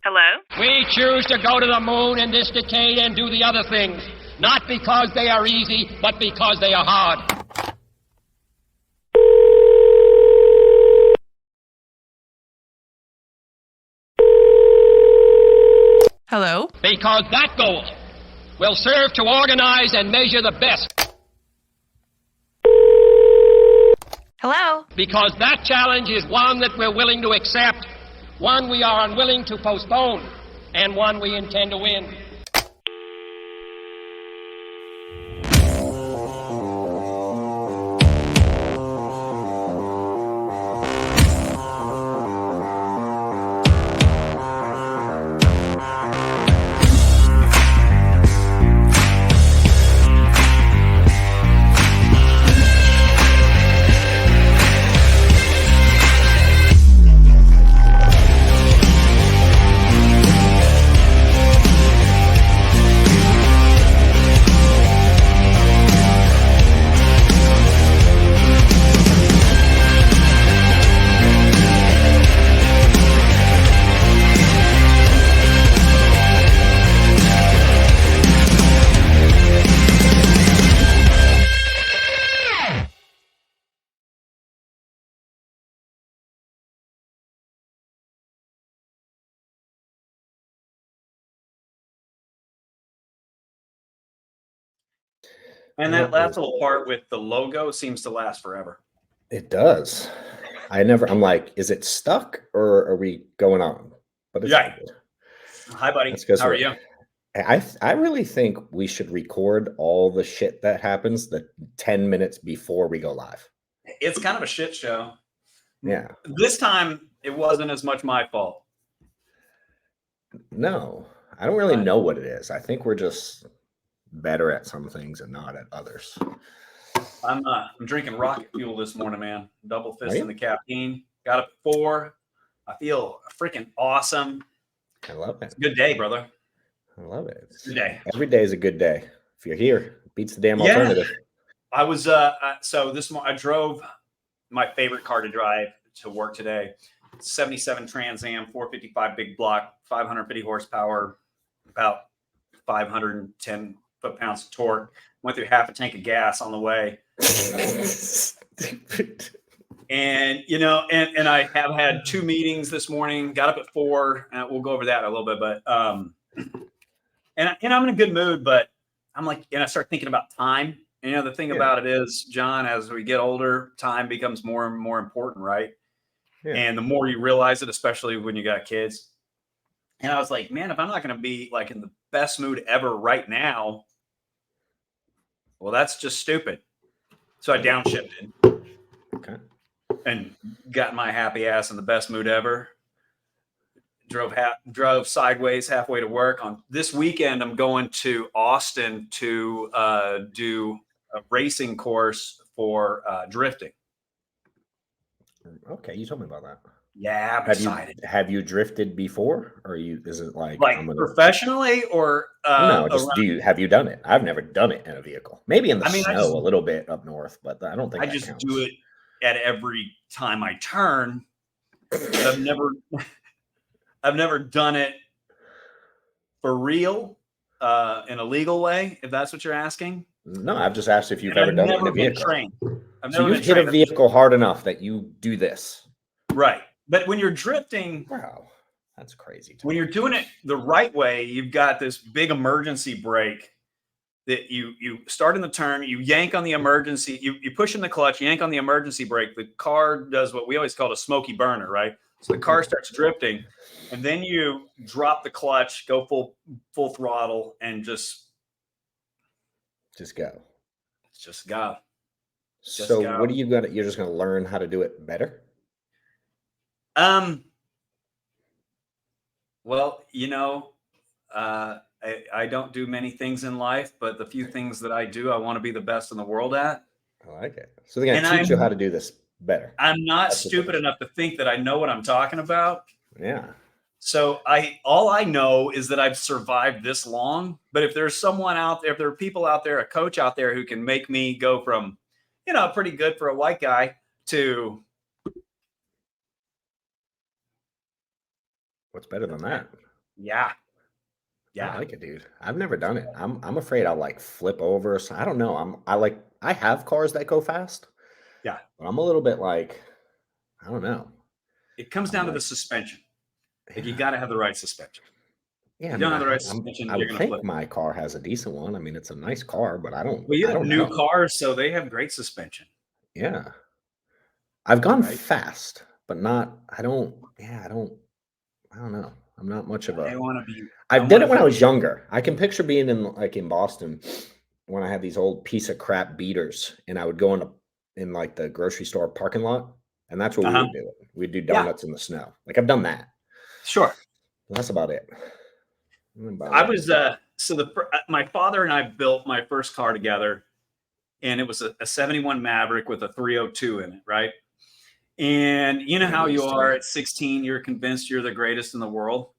Hello? We choose to go to the moon in this decade and do the other things, not because they are easy, but because they are hard. Hello? Because that goal will serve to organize and measure the best. Hello? Because that challenge is one that we're willing to accept, one we are unwilling to postpone, and one we intend to win. And that last little part with the logo seems to last forever. It does. I'm like, is it stuck or are we going on? But it's all good. Hi, buddy. That's 'cause How are you? I really think we should record all the shit that happens the 10 minutes before we go live. It's kind of a shit show. Yeah. This time, it wasn't as much my fault. No, I don't really know what it is. I think we're just better at some things and not at others. I'm drinking rocket fuel this morning, man. Double fisting the caffeine. Got up at 4. I feel freaking awesome. I love it. It's a good day, brother. I love it. Good day. Every day is a good day. If you're here, beats the damn alternative. I was so this morning I drove my favorite car to drive to work today. 77 Trans Am, 455 big block, 550 horsepower, about 510 foot-pounds of torque. Went through half a tank of gas on the way. And, you know, and I have had 2 meetings this morning, got up at 4, and we'll go over that a little bit, but, and I'm in a good mood, but I'm like, and I start thinking about time. And, you know, the thing about it is, John, as we get older, time becomes more and more important, right? Yeah. And the more you realize it, especially when you got kids. And I was like, man, if I'm not going to be like in the best mood ever right now, well, that's just stupid. So I downshifted. Okay. And got my happy ass in the best mood ever. Drove sideways halfway to work. On this weekend, I'm going to Austin to do a racing course for drifting. Okay, you told me about that. Yeah, I'm excited. Have you drifted before, or is it like professionally or no? Just have you done it? I've never done it in a vehicle. Maybe in the snow a little bit up north, but I don't think I just do it at every time I turn. I've never done it for real in a legal way, if that's what you're asking. No, I've just asked if you've ever done it in a vehicle. So you've hit a vehicle hard enough that you do this. Right. But when you're drifting, wow, that's crazy. When you're doing it the right way, you've got this big emergency brake that you start in the turn, you yank on the emergency, you push in the clutch, yank on the emergency brake. The car does what we always call a smoky burner, right? So the car starts drifting, and then you drop the clutch, go full throttle, and just go. Just go. So what do you got? You're just going to learn how to do it better? Well, you know, I don't do many things in life, but the few things that I do, I want to be the best in the world at. I like it. So they're going to teach you how to do this better. I'm not stupid enough to think that I know what I'm talking about. Yeah. So all I know is that I've survived this long. But if there's someone out there, if there are people out there, a coach out there who can make me go from, you know, pretty good for a white guy to what's better than that? Yeah. I Yeah. like it, dude. I've never done it. I'm afraid I'll like flip over. So I don't know. I have cars that go fast, Yeah. but I'm a little bit like, I don't know. It comes I'm down to the like, suspension. Like you yeah. got to have the right suspension. Yeah, If I you mean, don't have the right suspension, I you're would going to think flip. my car has a decent one. I mean, it's a nice car, but Well, you I have don't new know. cars, so they have great suspension, Yeah. I've gone right? fast, but not, I don't know. I'm not much of I a, want to be. I I did want it to when I be. was younger. I can picture being in Boston when I had these old piece of crap beaters and I would go in like the grocery store parking lot and that's what we Uh-huh. would do. We'd do Yeah. donuts in the snow. Like I've done that. Sure. That's about it. About I it. was my father and I built my first car together, and it was a 71 Maverick with a 302 in it, right? And you know how you Nice. are at 16, you're convinced you're the greatest in the world,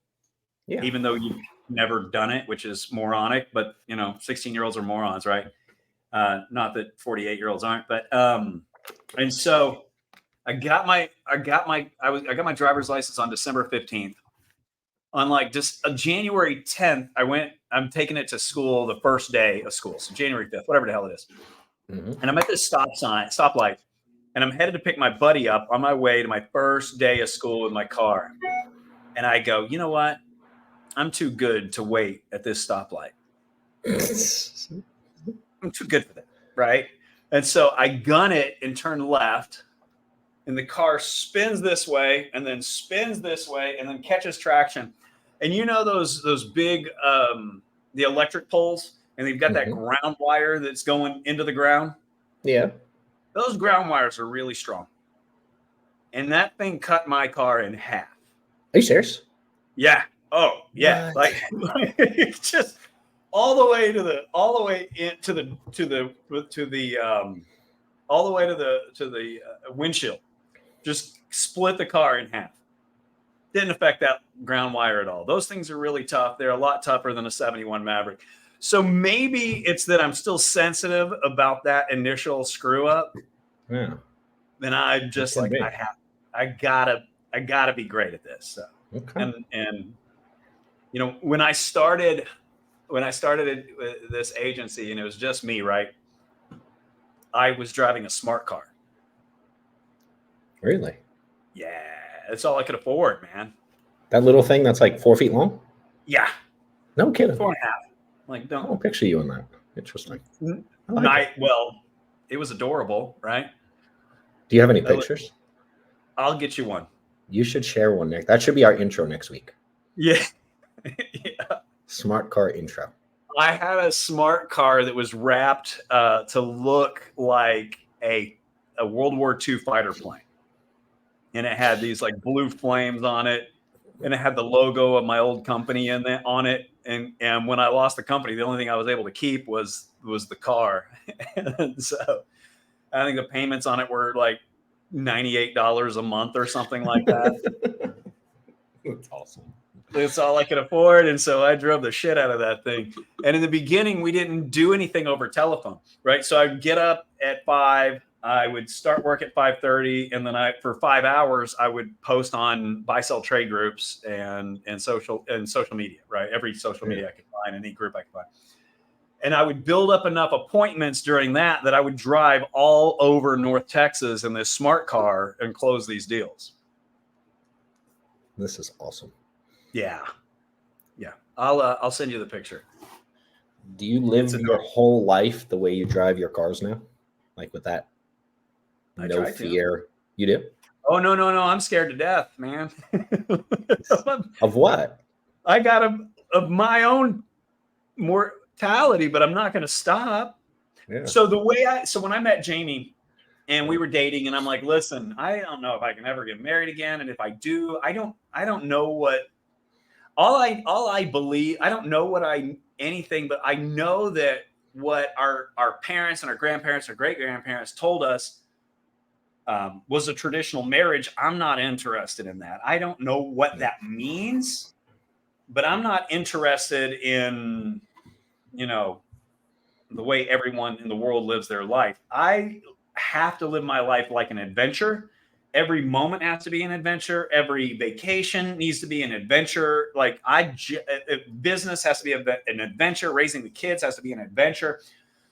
Yeah. even though you've never done it, which is moronic. But 16-year-olds are morons, right? Not that 48-year-olds aren't, but and so I got my driver's license on December 15th. On like just January 10th, I'm taking it to school the first day of school. So January 5th, whatever the hell it is. Mhm. And I'm at this stoplight, and I'm headed to pick my buddy up on my way to my first day of school with my car. And I go, you know what? I'm too good to wait at this stoplight. I'm too good for that. Right. And so I gun it and turn left, and the car spins this way and then spins this way and then catches traction. And you know those big the electric poles, and they've got that Mhm. ground wire that's going into the ground. Yeah. Those ground wires are really strong, and that thing cut my car in half. Are you serious? Yeah. Oh yeah. What? Like it's just all the way into the all the way to the windshield. Just split the car in half. Didn't affect that ground wire at all. Those things are really tough. They're a lot tougher than a 71 Maverick. So maybe it's that I'm still sensitive about that initial screw up. Yeah. Then I'm It just can like, be. I gotta be great at this. So, Okay. and when I started this agency and it was just me, right? I was driving a smart car. Really? Yeah, that's all I could afford, man. That little thing that's like 4 feet long? Yeah, No kidding. 4.5. Like, I don't don't picture you in that. Interesting. I like night. it. Well, it was adorable, right? Do you have any I li- pictures? I'll get you one. You should share one next. That should be our intro next week. Yeah. Yeah. Smart car intro. I had a smart car that was wrapped to look like a World War II fighter plane, and it had these like blue flames on it, and it had the logo of my old company in there on it. And when I lost the company, the only thing I was able to keep was the car. And so I think the payments on it were like $98 a month or something like that. That's awesome. It's all I could afford. And so I drove the shit out of that thing. And in the beginning, we didn't do anything over telephone, right? So I'd get up at 5, I would start work at 5:30, and then for 5 hours, I would post on buy sell trade groups and social media, right? Every social Yeah. media I could find, any group I could find. And I would build up enough appointments during that I would drive all over North Texas in this smart car and close these deals. This is awesome. Yeah. Yeah. I'll send you the picture. Do you live It's your adorable. whole life the way you drive your cars now? Like with that I no try to. fear? You do? Oh, no, no, no. I'm scared to death, man. Of what? I got of my own mortality, but I'm not going to stop. Yeah. So when I met Jamie and we were dating, and I'm like, listen, I don't know if I can ever get married again. And if I do, I don't know what, all I believe, I don't know anything, but I know that what our parents and our grandparents or great grandparents told us was a traditional marriage. I'm not interested in that. I don't know what that means, but I'm not interested in, the way everyone in the world lives their life. I have to live my life like an adventure. every moment has to be an adventure. Every vacation needs to be an adventure. Like business has to be an adventure. Raising the kids has to be an adventure.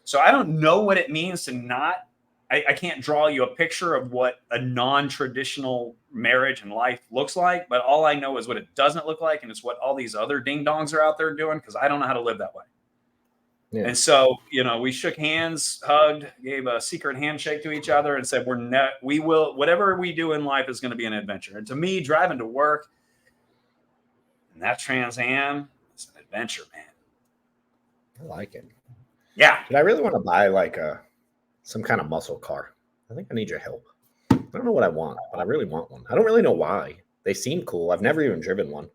So I don't know what it means to not. I can't draw you a picture of what a non-traditional marriage and life looks like, but all I know is what it doesn't look like, and it's what all these other ding dongs are out there doing, because I don't know how to live that way. Yeah. And so, we shook hands, hugged, gave a secret handshake to each other, and said, we will, whatever we do in life is going to be an adventure. And to me, driving to work and that Trans Am is an adventure, man. I like it. Yeah. But I really want to buy like some kind of muscle car. I think I need your help. I don't know what I want, but I really want one. I don't really know why. They seem cool. I've never even driven one.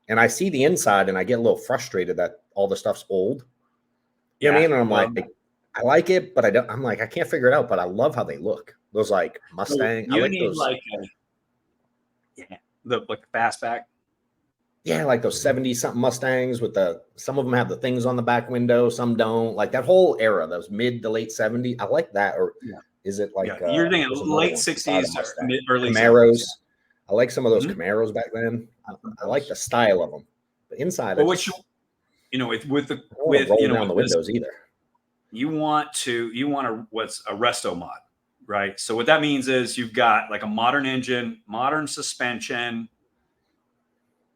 And I see the inside and I get a little frustrated that all the stuff's old. You know what I mean? And I'm like, I like it, but I'm like, I can't figure it out, but I love how they look. Those like Mustang. So I like those. The fastback. Yeah, like those 70-something Mustangs with some of them have the things on the back window, some don't. Like that whole era, those mid to late 70s. I like that. Or is it like you're thinking late 60s or early Camaros? 70s. I like some of those Camaros back then. I like the style of them. But inside, down the windows either. You want what's a resto mod, right? So what that means is you've got like a modern engine, modern suspension,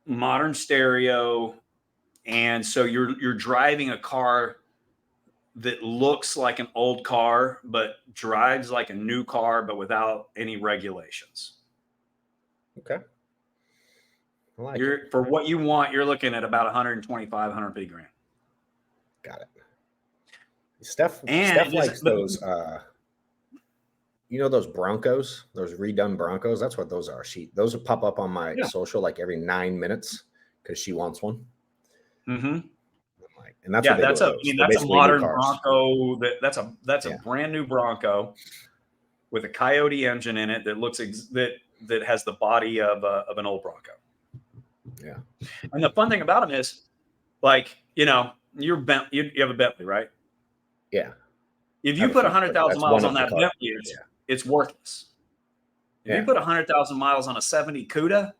modern stereo, and so you're driving a car that looks like an old car but drives like a new car but without any regulations. Okay. For what you want, you're looking at about 125, 150 grand. Got it. Steph likes those those Broncos, those redone Broncos. That's what those are. Those will pop up on my social like every 9 minutes because she wants one. Mm-hmm. And that's that's a modern Bronco. That's a brand new Bronco with a Coyote engine in it that looks that has the body of an old Bronco. Yeah. And the fun thing about them is, like, you have a Bentley, right? Yeah. If you put 100,000 miles on that Bentley, it's worthless. If you put 100,000 miles on a 70 Cuda,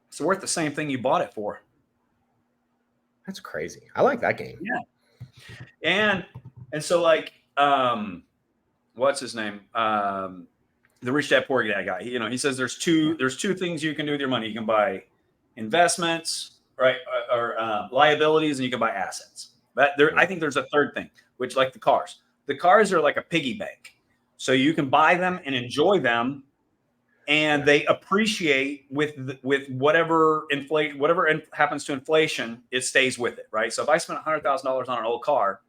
it's worth the same thing you bought it for. That's crazy. I like that game. Yeah. And so like, what's his name? The Rich Dad Poor Dad guy. He says there's two things you can do with your money. You can buy investments, right, or liabilities, and you can buy assets. I think there's a third thing, which, like the cars. The cars are like a piggy bank, so you can buy them and enjoy them, and they appreciate with whatever happens to inflation. It stays with it, right? So if I spent $100,000 on an old car,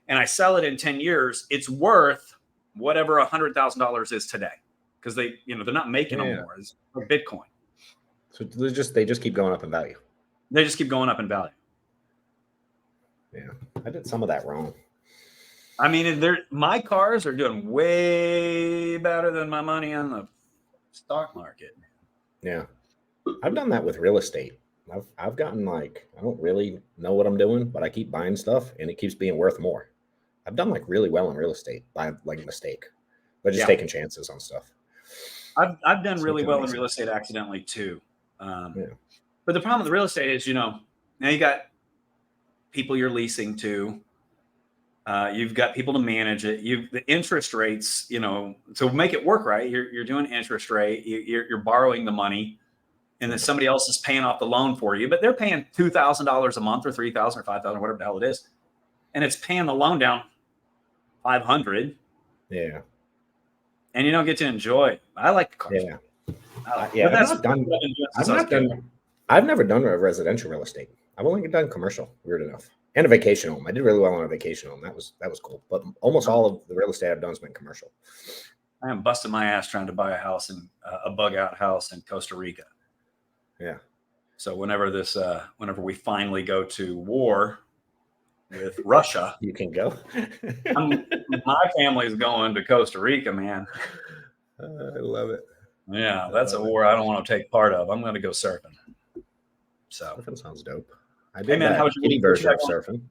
and I sell it in 10 years, it's worth whatever $100,000 is today, because they're not making them more. It's Bitcoin. So they just keep going up in value. They just keep going up in value. Yeah, I did some of that wrong. I mean, my cars are doing way better than my money on the stock market. Yeah, I've done that with real estate. I've gotten like, I don't really know what I'm doing, but I keep buying stuff and it keeps being worth more. I've done like really well in real estate by like mistake, but just taking chances on stuff. I've done really well in real estate accidentally too. But the problem with real estate is, now you got people you're leasing to. You've got people to manage it. The interest rates, to make it work right, you're doing interest rate. You're borrowing the money, and then somebody else is paying off the loan for you. But they're paying $2,000 a month, or $3,000, or $5,000, whatever the hell it is, and it's paying the loan down $500. Yeah, and you don't get to enjoy. I like the cars. I've never done a residential real estate. I've only done commercial, weird enough, and a vacation home. I did really well on a vacation home. That was cool. But almost all of the real estate I've done has been commercial. I am busting my ass trying to buy a house a bug out house in Costa Rica. Yeah. So whenever we finally go to war with Russia, you can go. My family's going to Costa Rica, man. I love it. Yeah, that's a war I don't want to take part of. I'm going to go surfing. So surfing sounds dope. I did that kitty version of surfing.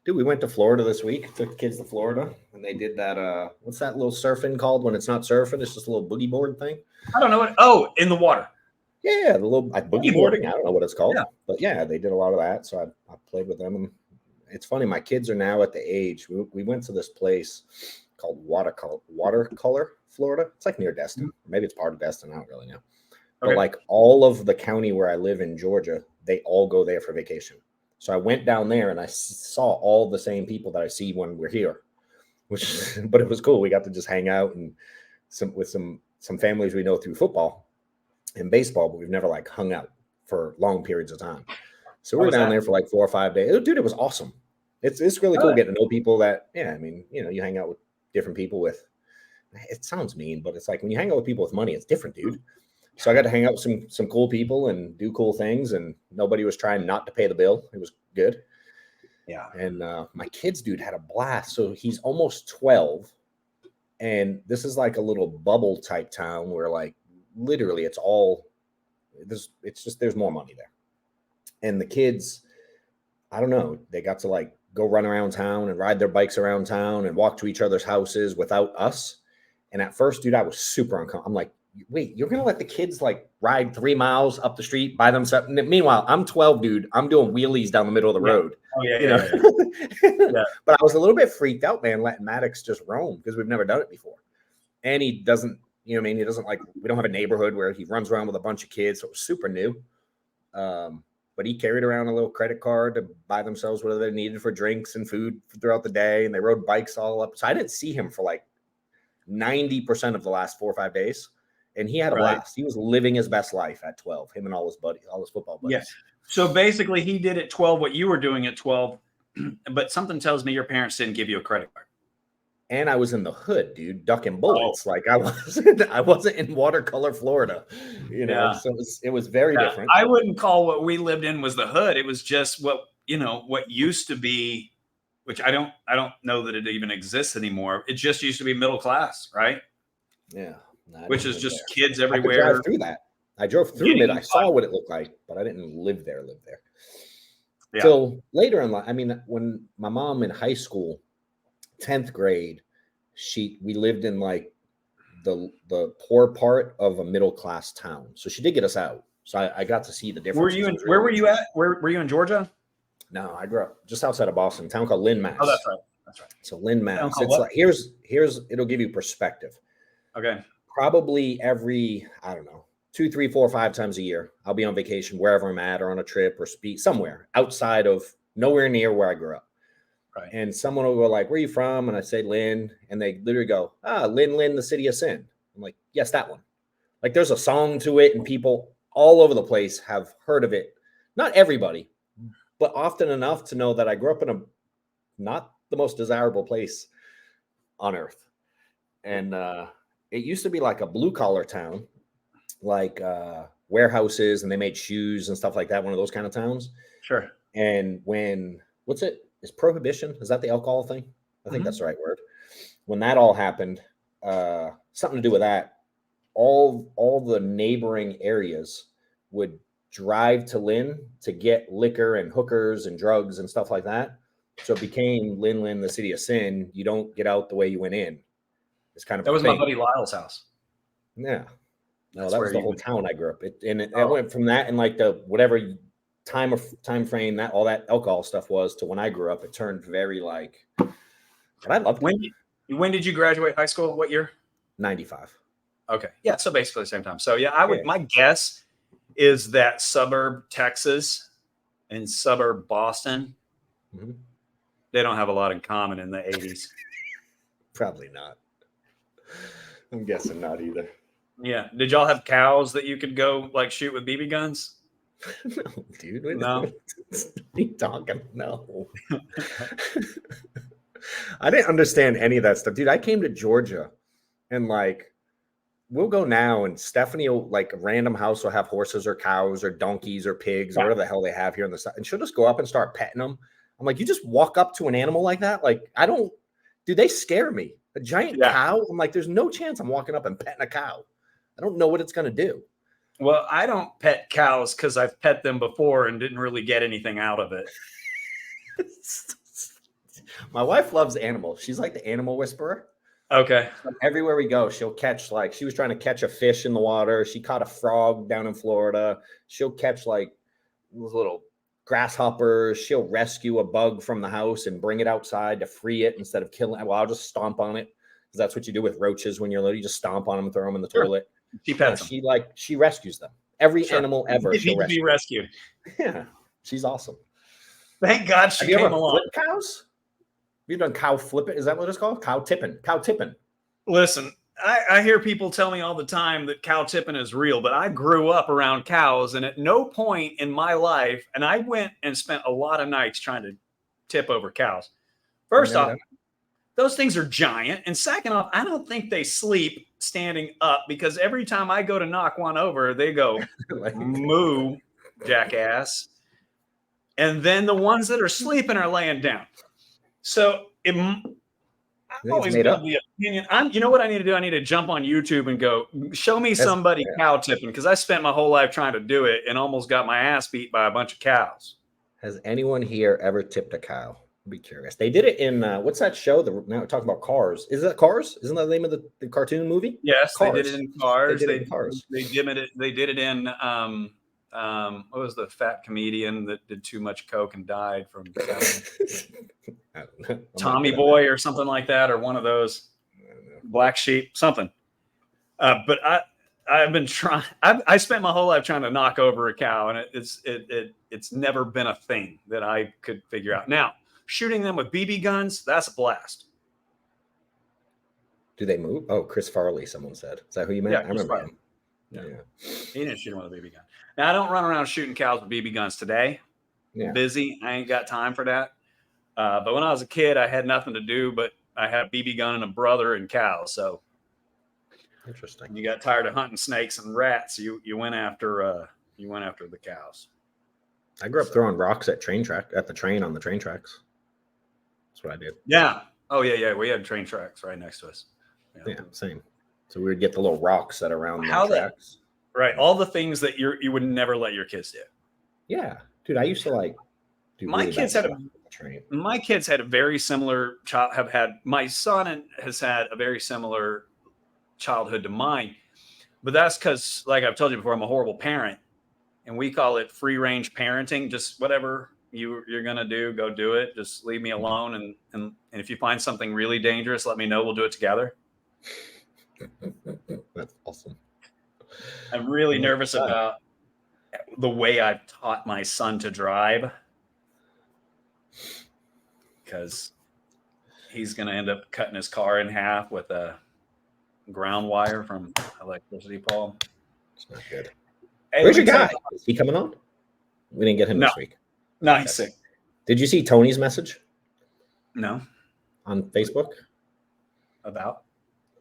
Dude, we went to Florida this week. Took kids to Florida, and they did that. What's that little surfing called when it's not surfing? It's just a little boogie board thing. I don't know what. Oh, in the water. Yeah, the little boogie boarding. I don't know what it's called, Yeah. but yeah, they did a lot of that. So I played with them, and it's funny. My kids are now at the age. We went to this place called Watercolor, Florida. It's like near Destin. Maybe it's part of Destin. I don't really know. But like all of the county where I live in Georgia, they all go there for vacation. So I went down there and I saw all the same people that I see when we're here, but it was cool. We got to just hang out and with some families we know through football and baseball, but we've never like hung out for long periods of time. So we were down there for like 4 or 5 days. Dude, it was awesome. It's really cool getting to know people that, yeah, I mean, you hang out with different people with, it sounds mean, but it's like when you hang out with people with money, it's different, dude. So I got to hang out with some cool people and do cool things, and nobody was trying not to pay the bill. It was good. Yeah. And my kids, dude, had a blast. So he's almost 12, and this is like a little bubble type town where like literally it's just there's more money there. And the kids, I don't know, they got to like go run around town and ride their bikes around town and walk to each other's houses without us. And at first, dude, I was super uncomfortable. I'm like, wait, you're going to let the kids like ride 3 miles up the street by themselves? Meanwhile, I'm 12, dude. I'm doing wheelies down the middle of the road. Oh, yeah, Yeah. But I was a little bit freaked out, man, letting Maddox just roam because we've never done it before. And he doesn't, he doesn't like, we don't have a neighborhood where he runs around with a bunch of kids. So it was super new. But he carried around a little credit card to buy themselves whatever they needed for drinks and food throughout the day. And they rode bikes all up. So I didn't see him for like 90% of the last 4 or 5 days. And he had a blast. He was living his best life at 12, him and all his buddies, all his football buddies. Yes. So basically he did at 12 what you were doing at 12, but something tells me your parents didn't give you a credit card. And I was in the hood, dude, ducking bullets. Like I wasn't in Watercolor, Florida, so it was very different. I wouldn't call what we lived in was the hood. It was just what used to be, which I don't know that it even exists anymore. It just used to be middle class, right? Yeah. Which is just kids everywhere. I could drive through that. I drove through it. I saw what it looked like, but I didn't live there. Yeah. Till later in life. I mean, when my mom in high school, 10th grade, we lived in like the poor part of a middle class town. So she did get us out. So I got to see the difference. Where were you at? Where were you in Georgia? No, I grew up just outside of Boston, a town called Lynn, Mass. Oh, that's right. That's right. So Lynn, Mass. It's like here's it'll give you perspective. Okay. Probably every, I don't know, 2, 3, 4, 5 times a year, I'll be on vacation wherever I'm at or on a trip or speak somewhere outside of nowhere near where I grew up. Right. And someone will go like, where are you from? And I say, Lynn. And they literally go, Lynn, the city of sin. I'm like, yes, that one. Like there's a song to it and people all over the place have heard of it. Not everybody, but often enough to know that I grew up in a not the most desirable place on earth. And, it used to be like a blue collar town, like warehouses, and they made shoes and stuff like that. One of those kind of towns. Sure. And is prohibition? Is that the alcohol thing? I think that's the right word. When that all happened, something to do with that, all the neighboring areas would drive to Lynn to get liquor and hookers and drugs and stuff like that. So it became Lynn, the city of sin. You don't get out the way you went in. It's kind of that was my buddy Lyle's house. Yeah, no, that was the whole town I grew up. I went from that and like the whatever time frame that all that alcohol stuff was to when I grew up. It turned very like. And I loved it. When did you graduate high school? What year? 95. Okay, yeah, so basically the same time. So yeah, my guess is that suburb Texas and suburb Boston, they don't have a lot in common in the 80s. Probably not. I'm guessing not either. Yeah. Did y'all have cows that you could go like shoot with BB guns? No, dude. No. What are you talking? No. I didn't understand any of that stuff. Dude, I came to Georgia and like we'll go now and Stephanie will like a random house will have horses or cows or donkeys or pigs or whatever the hell they have here in the south. And she'll just go up and start petting them. I'm like, you just walk up to an animal like that? Like, they scare me. A giant cow? I'm like, there's no chance I'm walking up and petting a cow. I don't know what it's going to do. Well, I don't pet cows because I've pet them before and didn't really get anything out of it. My wife loves animals. She's like the animal whisperer. Okay. Everywhere we go, she'll catch, like, she was trying to catch a fish in the water. She caught a frog down in Florida. She'll catch like those little grasshoppers. She'll rescue a bug from the house and bring it outside to free it instead of killing it. Well, I'll just stomp on it, because that's what you do with roaches when you're little. You just stomp on them and throw them in the toilet. She pets them. She rescues them. Every Sure. animal ever. They She'll need to be rescue. rescued. Yeah, she's awesome. Thank God she Have you came ever along. flipped cows? You've done cow flipping? Is that what it's called? Cow tipping. Cow tipping. Listen, I hear people tell me all the time that cow tipping is real, but I grew up around cows, and at no point in my life, and I went and spent a lot of nights trying to tip over cows. First off, those things are giant. And second off, I don't think they sleep standing up, because every time I go to knock one over, they go, moo, jackass. And then the ones that are sleeping are laying down. So I've always been of the opinion. You know what I need to do? I need to jump on YouTube and go, show me somebody cow tipping, because I spent my whole life trying to do it and almost got my ass beat by a bunch of cows. Has anyone here ever tipped a cow? I'd be curious. They did it in what's that show? Now we're talking about Cars. Is that Cars? Isn't that the name of the cartoon movie? Yes, Cars. they did it in Cars. They did it in Cars. They did it in what was the fat comedian that did too much coke and died from Tommy Boy or something like that, or one of those, Black Sheep, something. But I've been trying. I spent my whole life trying to knock over a cow, and it's never been a thing that I could figure out. Now, shooting them with BB guns, that's a blast. Do they move? Oh, Chris Farley, someone said. Is that who you meant? Yeah, I remember him. Yeah. He didn't shoot him with a BB gun. Now, I don't run around shooting cows with BB guns today. Yeah. Busy. I ain't got time for that. But when I was a kid, I had nothing to do, but I had a BB gun and a brother and cows. So interesting. You got tired of hunting snakes and rats. You went after the cows. I grew up throwing rocks at the train on the train tracks. That's what I did. Yeah. Oh yeah. We had train tracks right next to us. Yeah, same. So we would get the little rocks that are around the tracks. Right. All the things that you would never let your kids do. Yeah. Dude, I used to do my really kids bad had stuff on the train. My kids had a very similar my son has had a very similar childhood to mine. But that's because, like I've told you before, I'm a horrible parent. And we call it free range parenting. Just whatever you're going to do, go do it. Just leave me alone. And if you find something really dangerous, let me know. We'll do it together. That's awesome. I'm really nervous about the way I've taught my son to drive, because he's going to end up cutting his car in half with a ground wire from electricity pole. It's not good. Hey, where's your guy? Is he coming on? We didn't get him this week. No, he's sick. Did you see Tony's message? No. On Facebook? About?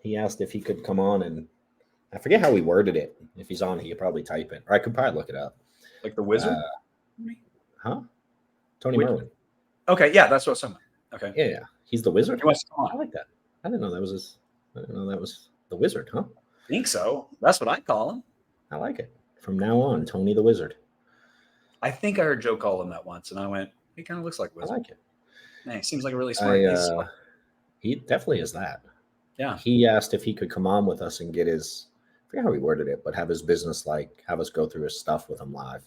He asked if he could come on, and I forget how he worded it. If he's on, he could probably type it, or I could probably look it up. Like the wizard? Tony Merwin. Okay, yeah, that's what I'm saying. Okay. Yeah. He's the wizard? He wants to come on. I like that. I didn't know that was the wizard, huh? I think so. That's what I call him. I like it. From now on, Tony the Wizard. I think I heard Joe call him that once, and I went, he kind of looks like a wizard. I like it. Man, he seems like a really smart. He definitely is that. Yeah. He asked if he could come on with us and get his, I forget how he worded it, but have his business, have us go through his stuff with him live.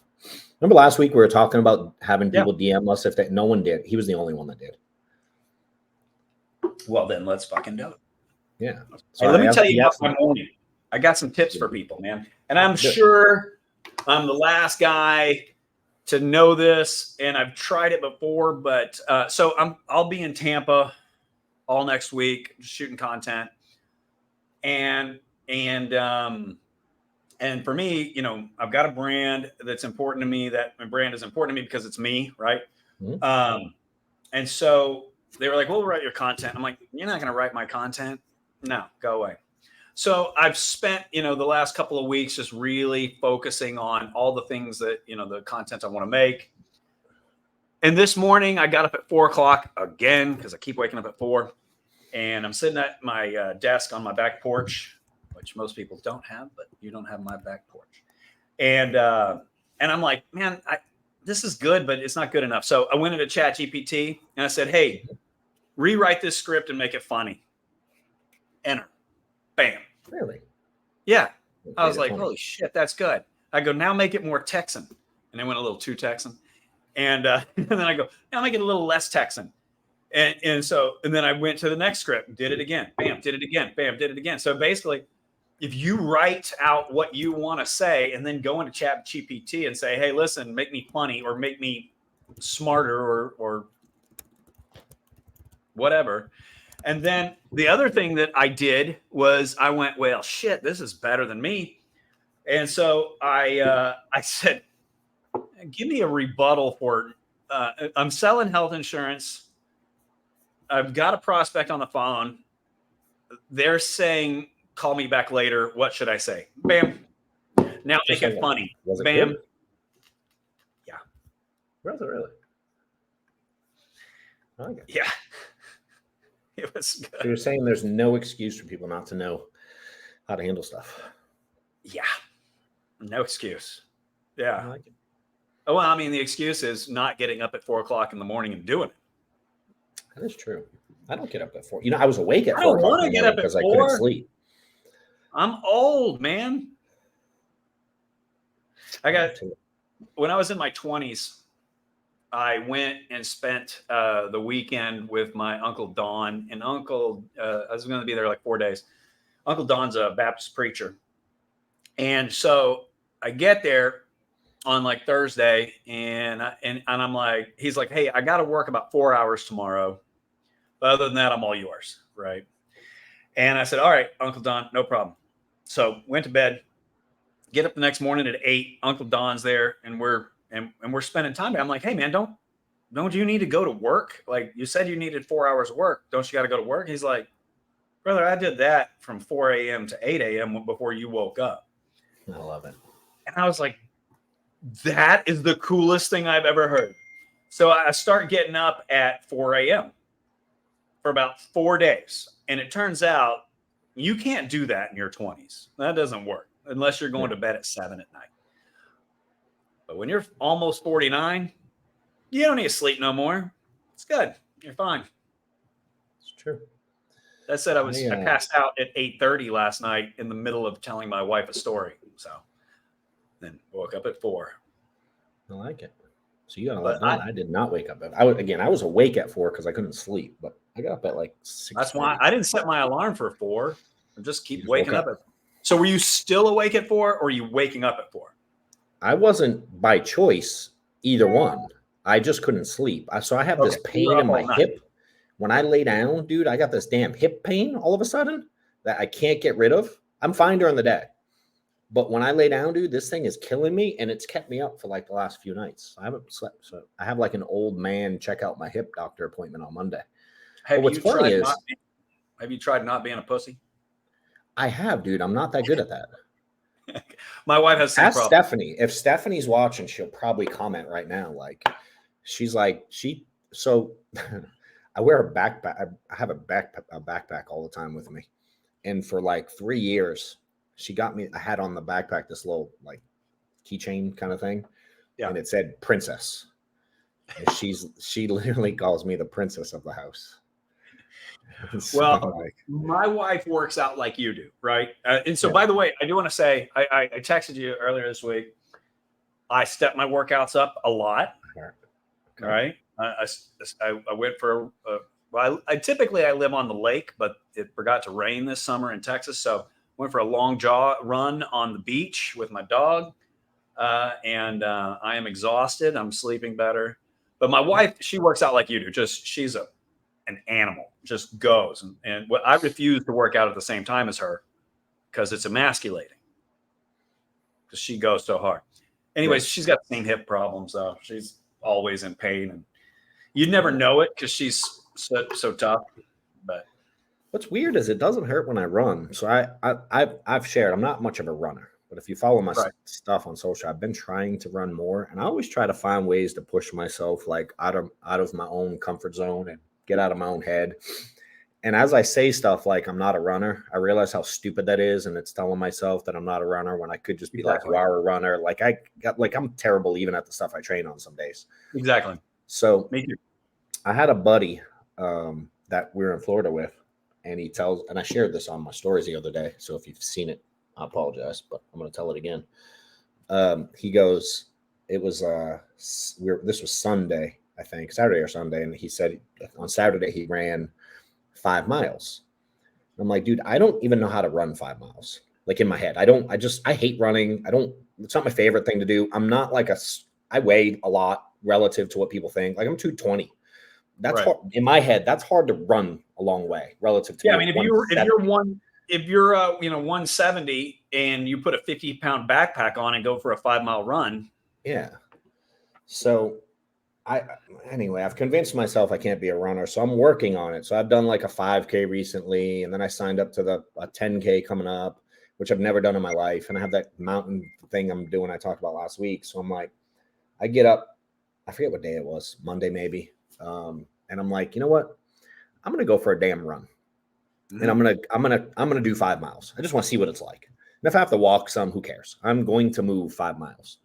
Remember last week we were talking about having people DM us no one did. He was the only one that did. Well, then let's fucking do it. Yeah. So let me tell you about my morning. I got some tips for people, man. And I'm sure I'm the last guy to know this, and I've tried it before, but so I'll be in Tampa all next week shooting content. And for me, I've got a brand that's important to me. That my brand is important to me because it's me, right? Mm-hmm. And so they were like, "We'll write your content." I'm like, "You're not going to write my content? No, go away." So I've spent, the last couple of weeks just really focusing on all the things that, the content I want to make. And this morning I got up at 4:00 again, because I keep waking up at 4. And I'm sitting at my desk on my back porch, which most people don't have, but you don't have my back porch. And I'm like, man, this is good, but it's not good enough. So I went into ChatGPT and I said, hey, rewrite this script and make it funny. Enter. Bam. Really? Yeah. I was Made it like, funny. holy shit, that's good. I go, now make it more Texan. And I went a little too Texan. And, and then I go, now make it a little less Texan. And then I went to the next script, did it again, bam, did it again, bam, did it again. So basically, if you write out what you want to say and then go into Chat GPT and say, hey, listen, make me funny or make me smarter or whatever. And then the other thing that I did was I went, well, shit, this is better than me. And so I said, give me a rebuttal for I'm selling health insurance. I've got a prospect on the phone. They're saying, call me back later. What should I say? Bam. Now make it funny. Was it Bam. good? Yeah. Was it really? I like it. Yeah. It was So good. you're saying there's no excuse for people not to know how to handle stuff. Yeah. No excuse. I Yeah. like it. Oh, well, I mean, the excuse is not getting up at 4:00 in the morning and doing it. That is true. I don't get up at 4. I was awake at I 4 don't o'clock wanna in the get morning up at because I 4. couldn't sleep. I'm old, man. When I was in my 20s, I went and spent the weekend with my Uncle Don. And I was going to be there like 4 days. Uncle Don's a Baptist preacher. And so I get there on like Thursday and I'm like, he's like, hey, I got to work about 4 hours tomorrow. But other than that, I'm all yours. Right. And I said, all right, Uncle Don, no problem. So went to bed, get up the next morning at 8. Uncle Don's there and we're spending time. I'm like, hey man, don't you need to go to work? Like you said, you needed 4 hours of work. Don't you got to go to work? He's like, brother, I did that from 4 a.m. to 8 a.m. before you woke up. I love it. And I was like, that is the coolest thing I've ever heard. So I start getting up at 4 a.m. for about 4 days. And it turns out you can't do that in your 20s. That doesn't work unless you're going to bed at 7 at night. But when you're almost 49, you don't need to sleep no more. It's good. You're fine. It's true. That said, I passed out at 8:30 last night in the middle of telling my wife a story. So then woke up at 4. I like it. So you got a lot done. I did not wake up. I was awake at 4 because I couldn't sleep, but I got up at like 6. That's why I didn't set my alarm for 4. I just keep waking up. So were you still awake at 4 or were you waking up at 4? I wasn't by choice either one. I just couldn't sleep. So I have this pain in my hip. When I lay down, dude, I got this damn hip pain all of a sudden that I can't get rid of. I'm fine during the day. But when I lay down, dude, this thing is killing me, and it's kept me up for like the last few nights. I haven't slept. So I have like an old man check out my hip doctor appointment on Monday. Have you tried not being a pussy? I have, dude. I'm not that good at that. My wife has some Ask Stephanie. If Stephanie's watching, she'll probably comment right now. Like, she's like, so I wear a backpack. I have a backpack all the time with me. And for like 3 years, she got me, I had on the backpack this little like keychain kind of thing. Yeah. And it said princess. And she literally calls me the princess of the house. So, well, my wife works out like you do, right? And so, by the way, I do want to say, I texted you earlier this week. I stepped my workouts up a lot. All right. I went for, I typically live on the lake, but it forgot to rain this summer in Texas. So went for a long run on the beach with my dog. And I am exhausted. I'm sleeping better. But my wife, she works out like you do. She's an animal, just goes. And what I refuse to work out at the same time as her because it's emasculating. Because she goes so hard. Anyways, she's got the same hip problems. So she's always in pain. And you'd never know it because she's so tough. But what's weird is it doesn't hurt when I run. So I've shared, I'm not much of a runner, but if you follow my stuff on social, I've been trying to run more, and I always try to find ways to push myself like out of my own comfort zone and get out of my own head. And as I say stuff like I'm not a runner, I realize how stupid that is, and it's telling myself that I'm not a runner when I could just be like, you are a runner. Like I'm terrible even at the stuff I train on some days. Exactly. So I had a buddy that that we were in Florida with, and he tells, and I shared this on my stories the other day. So if you've seen it, I apologize, but I'm going to tell it again. He goes, it was this was Sunday, I think, Saturday or Sunday, and he said on Saturday he ran 5 miles. I'm like, dude, I don't even know how to run 5 miles. Like in my head, I hate running. It's not my favorite thing to do. I'm not like I weigh a lot relative to what people think. Like I'm 220. That's hard in my head. That's hard to run a long way relative to. Yeah, I mean, if you're 170 and you put a 50-pound backpack on and go for a 5-mile run. Yeah. So anyway, I've convinced myself I can't be a runner, so I'm working on it. So I've done like a 5K recently, and then I signed up to a 10K coming up, which I've never done in my life. And I have that mountain thing I'm doing I talked about last week. So I'm like, I get up, I forget what day it was, Monday maybe. And I'm like, you know what? I'm gonna go for a damn run. And I'm gonna do 5 miles. I just want to see what it's like. And if I have to walk some, who cares? I'm going to move 5 miles.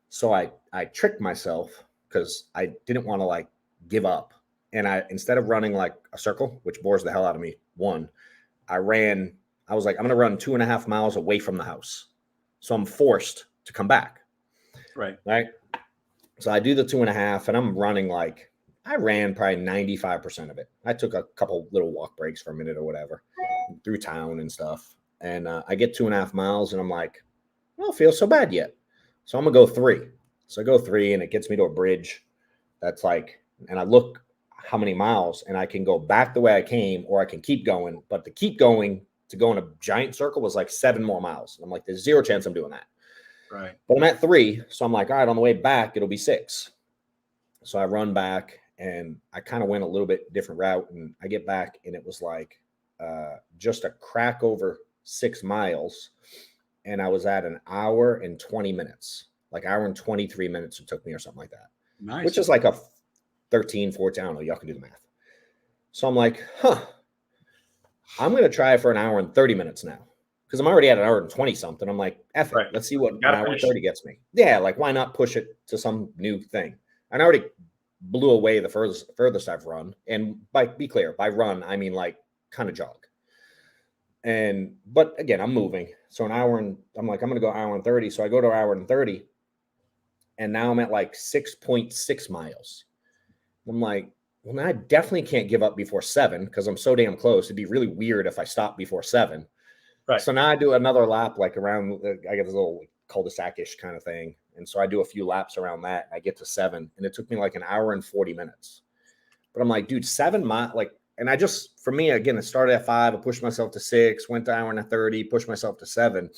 So I tricked myself because I didn't want to like give up. And instead of running like a circle, which bores the hell out of me, I was like, I'm gonna run 2.5 miles away from the house. So I'm forced to come back. Right. So I do the 2.5, and I'm running like, I ran probably 95% of it. I took a couple little walk breaks for a minute or whatever through town and stuff. And I get 2.5 miles, and I'm like, I don't feel so bad yet. So I'm going to go 3. So I go 3, and it gets me to a bridge that's like, and I look how many miles, and I can go back the way I came, or I can keep going. But to keep going, to go in a giant circle was like 7 more miles. And I'm like, there's 0 chance I'm doing that. Right. But I'm at 3. So I'm like, all right, on the way back, it'll be 6. So I run back, and I kind of went a little bit different route, and I get back, and it was like just a crack over 6 miles. And I was at an hour and 20 minutes, like hour and 23 minutes it took me or something like that. Nice. Which is like a 13, 14, I don't know. Y'all can do the math. So I'm like, I'm going to try for an hour and 30 minutes now, because I'm already at an hour and 20 something. I'm like, F it. Let's see what an hour and 30 gets me. Yeah, like why not push it to some new thing? And I already blew away the furthest I've run. And be clear, by run, I mean like kind of jog. But again, I'm moving. So an hour, and I'm like, I'm going to go hour and 30. So I go to hour and 30, and now I'm at like 6.6 miles. I'm like, well, now I definitely can't give up before 7 because I'm so damn close. It'd be really weird if I stopped before 7. Right. So now I do another lap, like around, I get this little cul-de-sac-ish kind of thing. And so I do a few laps around that. And I get to 7, and it took me like an hour and 40 minutes. But I'm like, dude, 7 miles, like, and I just, for me, again, it started at 5, I pushed myself to 6, went to hour and 30, pushed myself to 7. And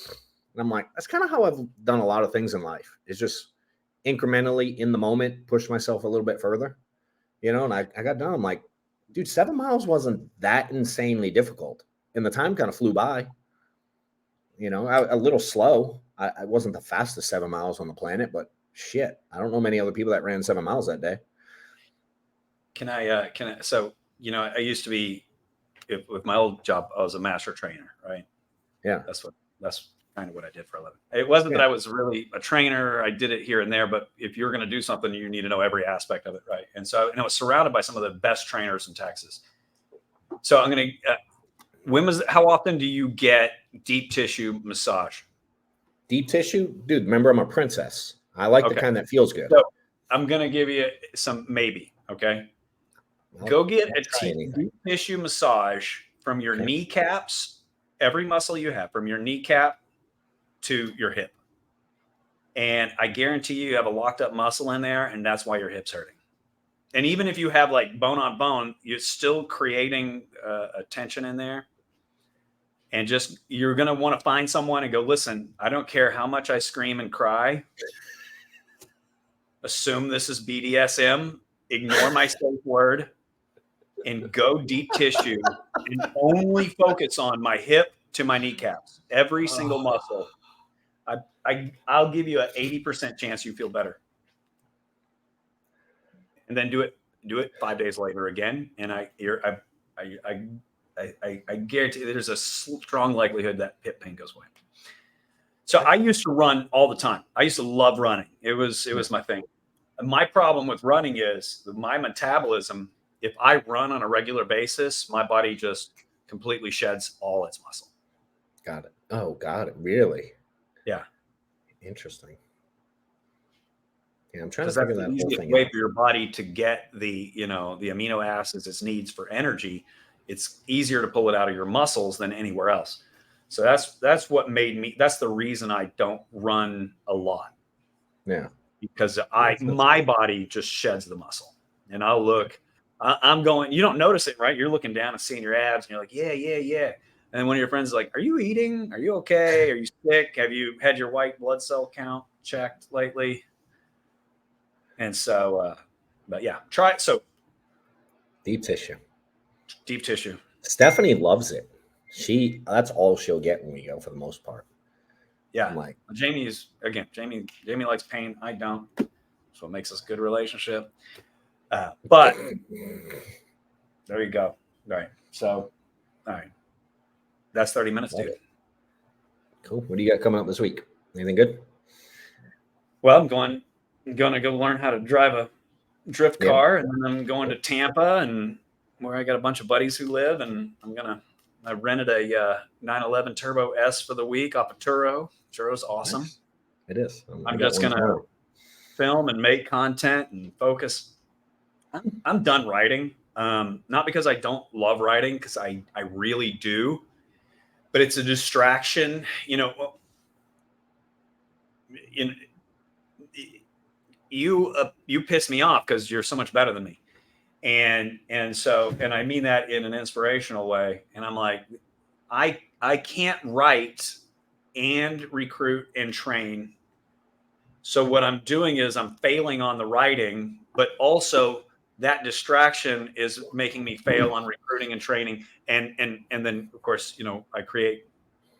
I'm like, that's kind of how I've done a lot of things in life. It's just incrementally in the moment, push myself a little bit further, and I got done. I'm like, dude, 7 miles wasn't that insanely difficult. And the time kind of flew by, a little slow. I wasn't the fastest 7 miles on the planet, but shit, I don't know many other people that ran 7 miles that day. So, I used to be, with my old job, I was a master trainer, right? Yeah. That's kind of what I did for a living. It wasn't that I was really a trainer. I did it here and there, but if you're going to do something, you need to know every aspect of it, right? And so, I was surrounded by some of the best trainers in Texas. So I'm going to, how often do you get deep tissue massage? Deep tissue? Dude, remember, I'm a princess. I like the kind that feels good. So I'm going to give you some maybe, okay? Go get a deep tissue massage from your kneecaps, every muscle you have, from your kneecap to your hip. And I guarantee you have a locked up muscle in there, and that's why your hip's hurting. And even if you have like bone on bone, you're still creating a tension in there. And you're going to want to find someone and go, listen, I don't care how much I scream and cry. Assume this is BDSM. Ignore my safe word. And go deep tissue and only focus on my hip to my kneecaps, every single muscle. I'll give you an 80% chance you feel better. And then do it 5 days later again. And I guarantee there's a strong likelihood that hip pain goes away. So I used to run all the time. I used to love running. It was my thing. My problem with running is my metabolism if I run on a regular basis, my body just completely sheds all its muscle. Got it. Oh, got it. Really? Yeah. Interesting. Yeah, I'm trying to Because that's figure the that whole easiest thing way out. for your body to get the amino acids it needs for energy. It's easier to pull it out of your muscles than anywhere else. So that's what made me. That's the reason I don't run a lot, Yeah. because Makes sense. my body just sheds the muscle, and I'll look. I'm going. You don't notice it, right? You're looking down and seeing your abs, and you're like, yeah, yeah, yeah. And then one of your friends is like, "Are you eating? Are you okay? Are you sick? Have you had your white blood cell count checked lately?" And so, but yeah, try it. So Deep tissue. deep tissue. Stephanie loves it. That's all she'll get when we go for the most part. Yeah. I'm like, Jamie likes pain. I don't. That's what makes us a good relationship. But there you go. All right. So, all right. That's 30 minutes, love dude. it. Cool. What do you got coming up this week? Anything good? Well, I'm going to go learn how to drive a drift Yeah. car, and then I'm going to Tampa, and where I got a bunch of buddies who live, and I rented a 911 Turbo S for the week off of Turo. Turo's awesome. Nice. It is. I'm just going to film and make content and focus. I'm done writing. Not because I don't love writing, because I really do, but it's a distraction. You piss me off because you're so much better than me. And I mean that in an inspirational way. And I'm like, I can't write and recruit and train. So what I'm doing is I'm failing on the writing, but also that distraction is making me fail on recruiting and training. And then of course, I create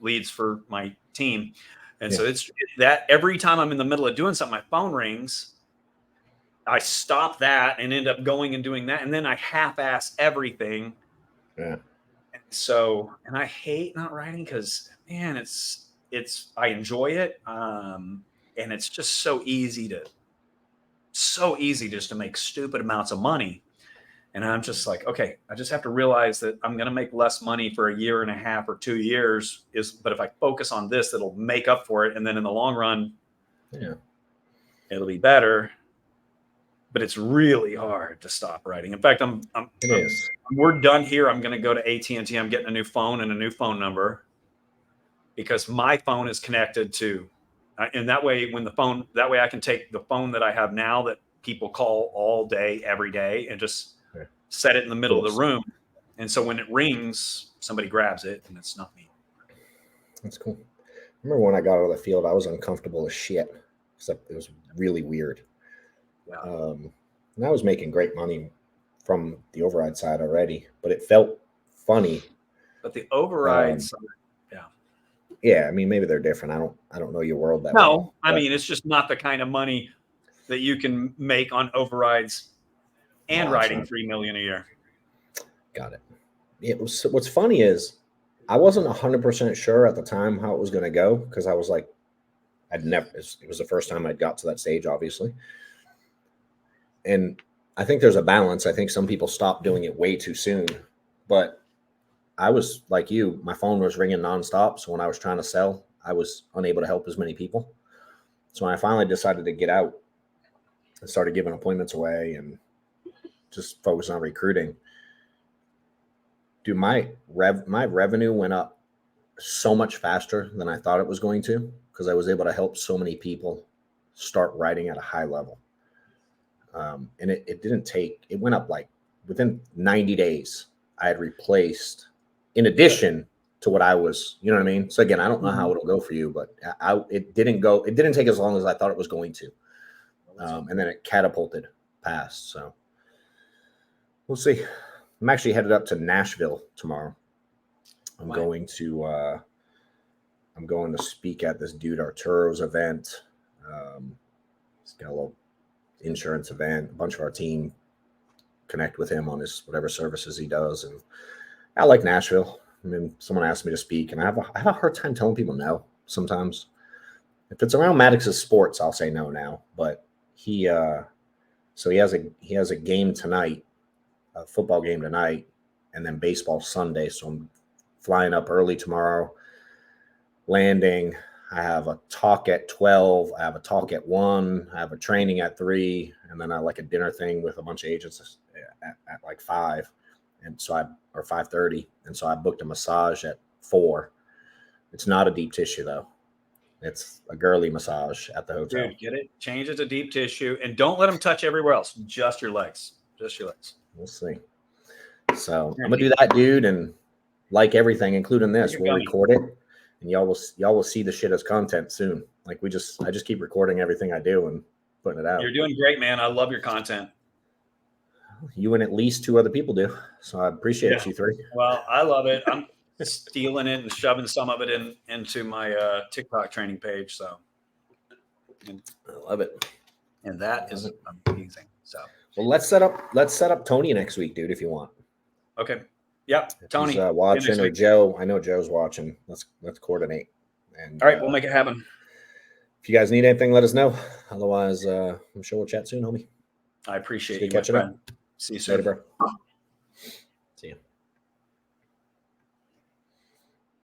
leads for my team. And so it's that every time I'm in the middle of doing something, my phone rings. I stop that and end up going and doing that. And then I half-ass everything. Yeah. And I hate not writing because, man, I enjoy it. And it's just so easy just to make stupid amounts of money. And I'm just like, okay, I just have to realize that I'm going to make less money for a year and a half or 2 years but if I focus on this, it'll make up for it. And then in the long run, it'll be better. But it's really hard to stop writing. In fact, we're done here. I'm going to go to AT&T. I'm getting a new phone and a new phone number because my phone is connected to, and that way I can take the phone that I have now that people call all day, every day, and just set it in the middle of the room. And so when it rings, somebody grabs it and it's not me. That's cool. I remember when I got out of the field, I was uncomfortable as shit. Except it was really weird. Yeah. And I was making great money from the override side already, but it felt funny. But the overrides, yeah, I mean, maybe they're different. I don't know your world that well. No, I mean, it's just not the kind of money that you can make on overrides and riding $3 million a year. Got it. What's funny is I wasn't 100% sure at the time how it was going to go because I was like, it was the first time I'd got to that stage, obviously. And I think there's a balance. I think some people stop doing it way too soon, but I was like you, my phone was ringing nonstop. So when I was trying to sell, I was unable to help as many people. So when I finally decided to get out and started giving appointments away and just focus on recruiting, dude, my revenue went up so much faster than I thought it was going to because I was able to help so many people start writing at a high level. And it went up like within 90 days, I had replaced in addition to what I was, you know what I mean? So again, I don't know how it'll go for you, but it didn't take as long as I thought it was going to. And then it catapulted past. So we'll see. I'm actually headed up to Nashville tomorrow. I'm going to speak at this dude Arturo's event. He's got a little insurance event. A bunch of our team connect with him on his whatever services he does, and I like Nashville. I mean, someone asked me to speak, and I have a hard time telling people no sometimes. If it's around Maddox's sports, I'll say no now. But he has a game tonight a football game tonight, and then baseball Sunday. So I'm flying up early tomorrow, landing. I have a talk at 12. I have a talk at 1. I have a training at 3. And then I like a dinner thing with a bunch of agents at like 5. And so or 5:30. And so I booked a massage at 4. It's not a deep tissue though. It's a girly massage at the hotel. Dude, get it? Change it to deep tissue, and don't let them touch everywhere else. Just your legs. Just your legs. We'll see. So I'm gonna do that, dude, and like everything, including this, we'll record it, and y'all will see the shit as content soon. Like I just keep recording everything I do and putting it out. You're doing great, man. I love your content. You and at least 2 other people do, so I appreciate you 3. Well, I love it. I'm stealing it and shoving some of it into my TikTok training page. So, I love it, and that is amazing. So, well, let's set up Tony next week, dude, if you want. Okay. Yep. If Tony he's, watching, or Joe. I know Joe's watching. Let's coordinate. And all right, we'll make it happen. If you guys need anything, let us know. Otherwise, I'm sure we'll chat soon, homie. I appreciate Stay you, catching my up. friend. See you soon. Later, bro.